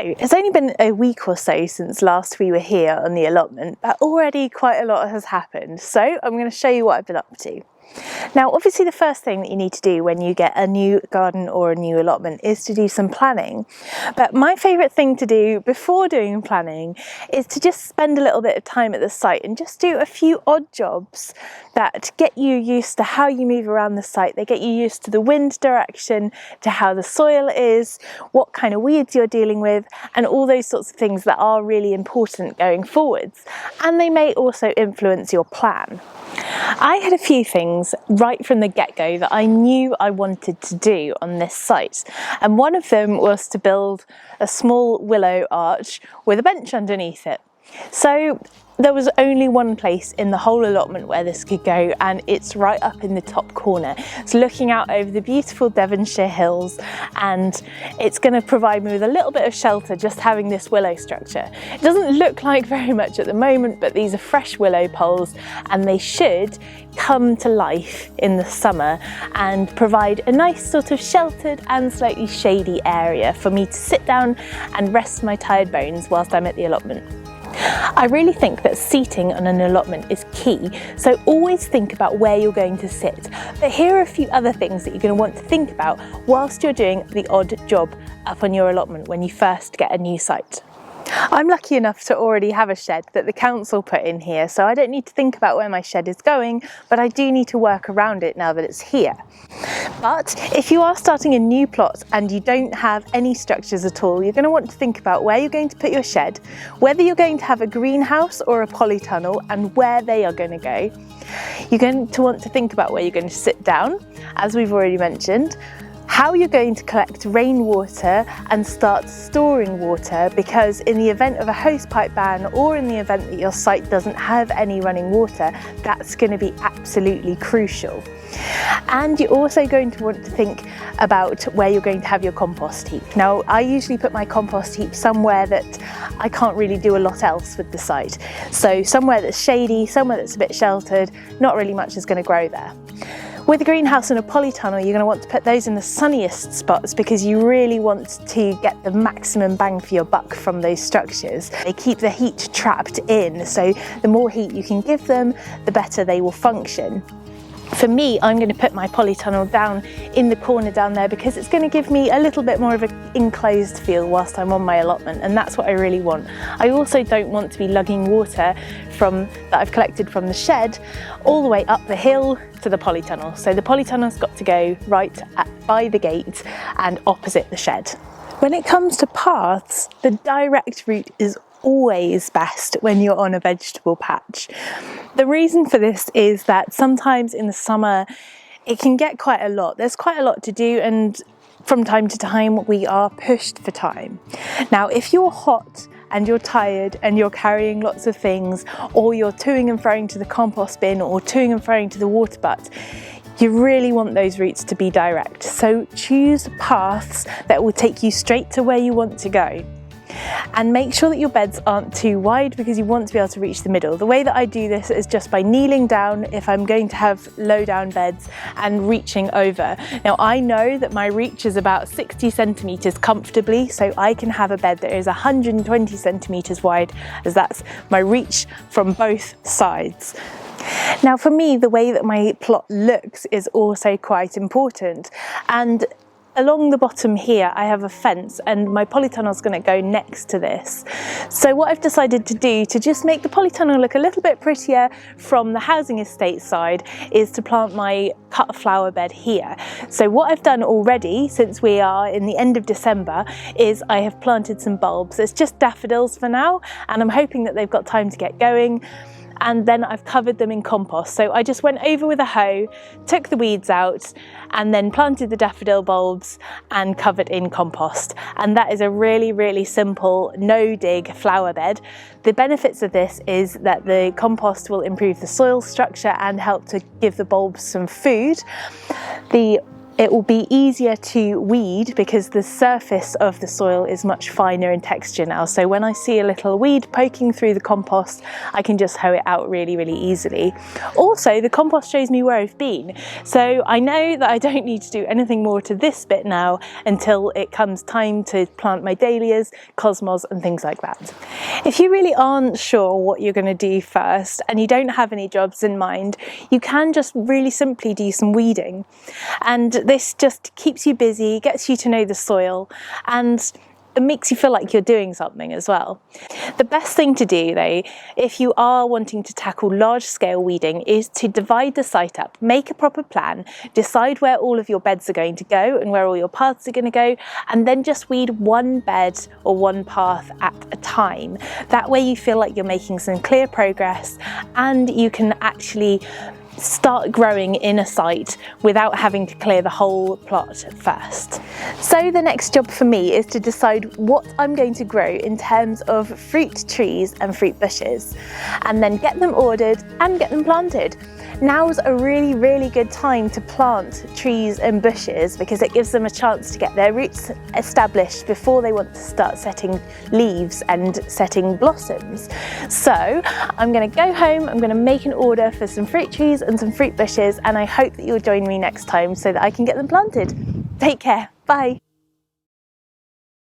it's only been a week or so since last we were here on the allotment, but already quite a lot has happened. So I'm going to show you what I've been up to. Now, obviously the first thing that you need to do when you get a new garden or a new allotment is to do some planning. But my favourite thing to do before doing planning is to just spend a little bit of time at the site and just do a few odd jobs that get you used to how you move around the site. They get you used to the wind direction, to how the soil is, what kind of weeds you're dealing with, and all those sorts of things that are really important going forwards. And they may also influence your plan. I had a few things right from the get-go that I knew I wanted to do on this site, and one of them was to build a small willow arch with a bench underneath it. So there was only one place in the whole allotment where this could go, and it's right up in the top corner. It's looking out over the beautiful Devonshire hills, and it's going to provide me with a little bit of shelter just having this willow structure. It doesn't look like very much at the moment, but these are fresh willow poles and they should come to life in the summer and provide a nice sort of sheltered and slightly shady area for me to sit down and rest my tired bones whilst I'm at the allotment. I really think that seating on an allotment is key, so always think about where you're going to sit. But here are a few other things that you're going to want to think about whilst you're doing the odd job up on your allotment when you first get a new site. I'm lucky enough to already have a shed that the council put in here, so I don't need to think about where my shed is going, but I do need to work around it now that it's here. But if you are starting a new plot and you don't have any structures at all, you're going to want to think about where you're going to put your shed, whether you're going to have a greenhouse or a polytunnel, and where they are going to go. You're going to want to think about where you're going to sit down, as we've already mentioned, how you're going to collect rainwater and start storing water, because in the event of a hosepipe ban or in the event that your site doesn't have any running water, that's going to be absolutely crucial. And you're also going to want to think about where you're going to have your compost heap. Now, I usually put my compost heap somewhere that I can't really do a lot else with the site. So somewhere that's shady, somewhere that's a bit sheltered, not really much is going to grow there. With a greenhouse and a polytunnel, you're going to want to put those in the sunniest spots because you really want to get the maximum bang for your buck from those structures. They keep the heat trapped in, so the more heat you can give them, the better they will function. For me, I'm going to put my polytunnel down in the corner down there because it's going to give me a little bit more of an enclosed feel whilst I'm on my allotment, and that's what I really want. I also don't want to be lugging water that I've collected from the shed all the way up the hill to the polytunnel. So the polytunnel's got to go right by the gate and opposite the shed. When it comes to paths, the direct route is always best when you're on a vegetable patch. The reason for this is that sometimes in the summer it can get quite a lot. There's quite a lot to do, and from time to time we are pushed for time. Now, if you're hot and you're tired and you're carrying lots of things, or you're toing and froing to the compost bin or toing and froing to the water butt, you really want those routes to be direct. So choose paths that will take you straight to where you want to go. And make sure that your beds aren't too wide because you want to be able to reach the middle. The way that I do this is just by kneeling down if I'm going to have low down beds and reaching over. Now, I know that my reach is about 60 centimetres comfortably, so I can have a bed that is 120 centimetres wide, as that's my reach from both sides. Now, for me, the way that my plot looks is also quite important, and along the bottom here I have a fence and my polytunnel is going to go next to this. So what I've decided to do to just make the polytunnel look a little bit prettier from the housing estate side is to plant my cut flower bed here. So what I've done already, since we are in the end of December, is I have planted some bulbs. It's just daffodils for now, and I'm hoping that they've got time to get going. And then I've covered them in compost. So I just went over with a hoe, took the weeds out, and then planted the daffodil bulbs and covered in compost. And that is a really, really simple no-dig flower bed. The benefits of this is that the compost will improve the soil structure and help to give the bulbs some food. The It will be easier to weed because the surface of the soil is much finer in texture now. So when I see a little weed poking through the compost, I can just hoe it out really, really easily. Also, the compost shows me where I've been. So I know that I don't need to do anything more to this bit now until it comes time to plant my dahlias, cosmos and things like that. If you really aren't sure what you're going to do first and you don't have any jobs in mind, you can just really simply do some weeding. And this just keeps you busy, gets you to know the soil, and it makes you feel like you're doing something as well. The best thing to do though, if you are wanting to tackle large scale weeding, is to divide the site up, make a proper plan, decide where all of your beds are going to go and where all your paths are going to go, and then just weed one bed or one path at a time. That way you feel like you're making some clear progress and you can actually start growing in a site without having to clear the whole plot first. So the next job for me is to decide what I'm going to grow in terms of fruit trees and fruit bushes, and then get them ordered and get them planted. Now's a really, really good time to plant trees and bushes because it gives them a chance to get their roots established before they want to start setting leaves and setting blossoms. So I'm going to go home, I'm going to make an order for some fruit trees and some fruit bushes, and I hope that you'll join me next time so that I can get them planted. Take care, bye.